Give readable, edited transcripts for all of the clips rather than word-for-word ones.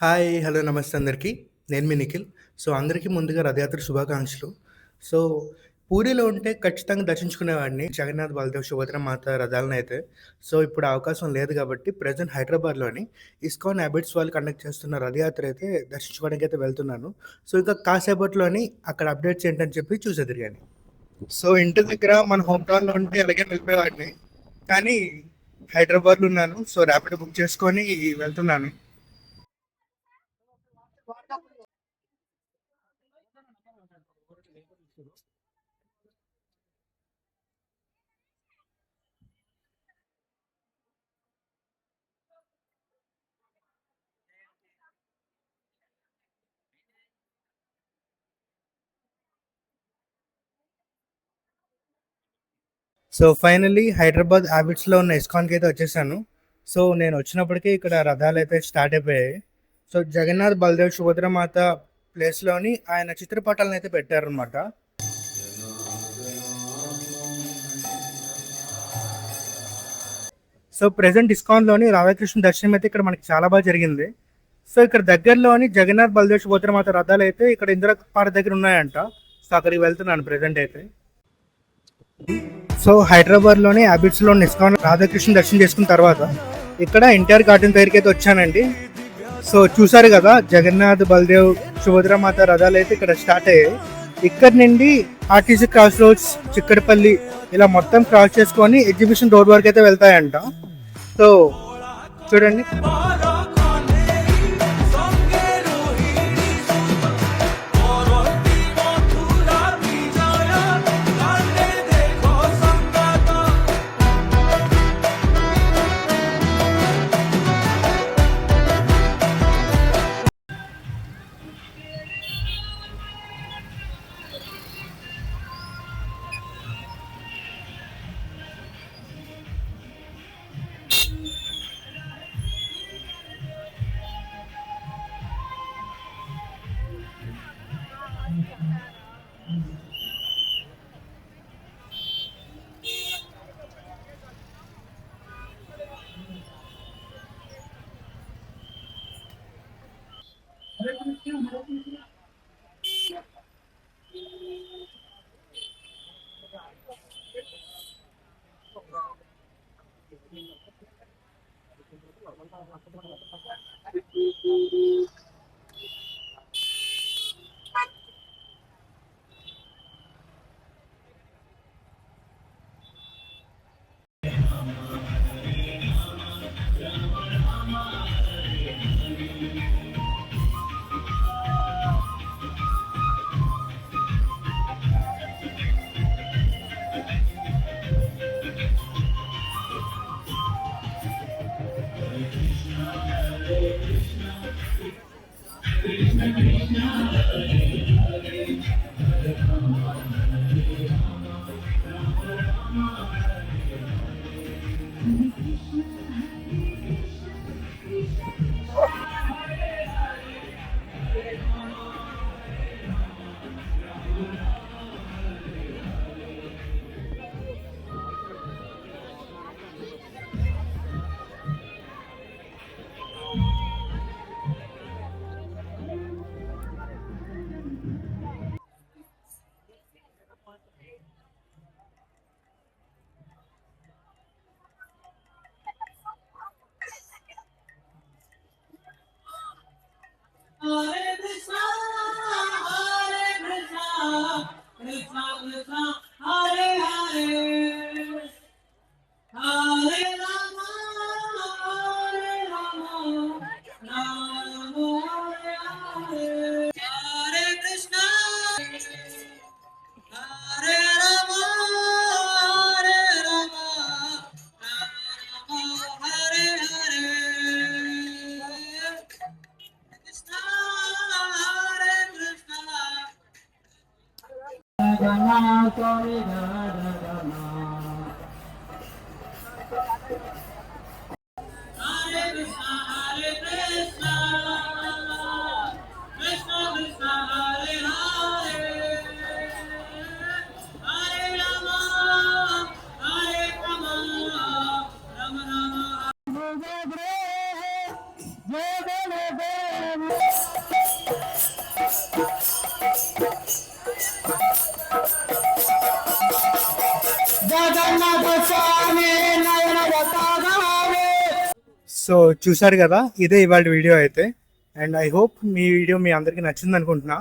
Hi. Hello. నమస్తే అందరికీ. నేను మీ నిఖిల్. అందరికీ ముందుగా రథయాత్ర శుభాకాంక్షలు. సో, పూరీలో ఉంటే ఖచ్చితంగా దర్శించుకునేవాడిని జగన్నాథ్, బలదేవ్, సుభద్ర మాత రథాలనైతే. ఇప్పుడు ఆ అవకాశం లేదు గాబట్టి ప్రెజెంట్ హైదరాబాద్‌లోని ఇస్కాన్ అబిడ్స్ వాళ్ళు కండక్ట్ చేస్తున్న రథయాత్ర అయితే దర్శించుకోవడానికైతే వెళ్తున్నాను. ఇంకా కాసేపట్లోని అక్కడ అప్డేట్స్ ఏంటని చెప్పి చూసేదురుగాని. ఇంటి దగ్గర మన హోమ్ టౌన్‌లో ఉంటే ఎలాగైనా వెళ్ళిపోయేవాడిని. కానీ హైదరాబాద్‌లో ఉన్నాను. ర్యాపిడో బుక్ చేసుకొని వెళ్తున్నాను. ఫైనల్లీ హైదరాబాద్ అబిడ్స్‌లో ఉన్న ఇస్కాన్‌కైతే వచ్చేసాను. నేను వచ్చినప్పటికి ఇక్కడ రథాలైతే స్టార్ట్ అయిపోయాయి. జగన్నాథ్, బలదేవ్, సుభద్ర మాత ప్లేస్‌లోని ఆయన చిత్రపటాలనైతే పెట్టారనమాట. ప్రెజెంట్ ఇస్కాన్‌లోని రాధాకృష్ణ దర్శనం అయితే ఇక్కడ మనకి చాలా బాగా జరిగింది. ఇక్కడ దగ్గరలోని జగన్నాథ్, బలదేవ్, సుభద్ర మాత రథాలైతే ఇక్కడ ఇందిరా పార్క్ దగ్గర ఉన్నాయంట. అక్కడికి వెళ్తున్నాను ప్రెజెంట్ అయితే. హైదరాబాద్‌లోని అబిడ్స్‌లో ఉన్న ఇస్కాన్ రాధాకృష్ణ దర్శనం చేసుకున్న తర్వాత ఇక్కడ ఎన్టీఆర్ గార్డెన్ దగ్గరికి అయితే వచ్చానండి. చూసారు కదా, జగన్నాథ్, బలదేవ్, సుభద్ర మాత రథాలు అయితే ఇక్కడ స్టార్ట్ అయ్యాయి. ఇక్కడ నుండి ఆర్టీసీ క్రాస్ రోడ్స్, చిక్కడపల్లి ఇలా మొత్తం క్రాస్ చేసుకొని ఎగ్జిబిషన్ రోడ్ వరకు అయితే వెళ్తాయంట. చూడండి. సో చూసారు కదా, ఇదే ఇవాళ వీడియో అయితే. అండ్ ఐ హోప్ మీ వీడియో మీ అందరికీ నచ్చింది అనుకుంటున్నా.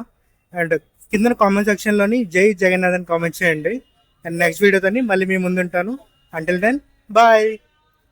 అండ్ కింద కామెంట్ సెక్షన్లోని జై జగన్నాథ్ అని కామెంట్ చేయండి. అండ్ నెక్స్ట్ వీడియోతోని మళ్ళీ మీ ముందుంటాను. Until then bye.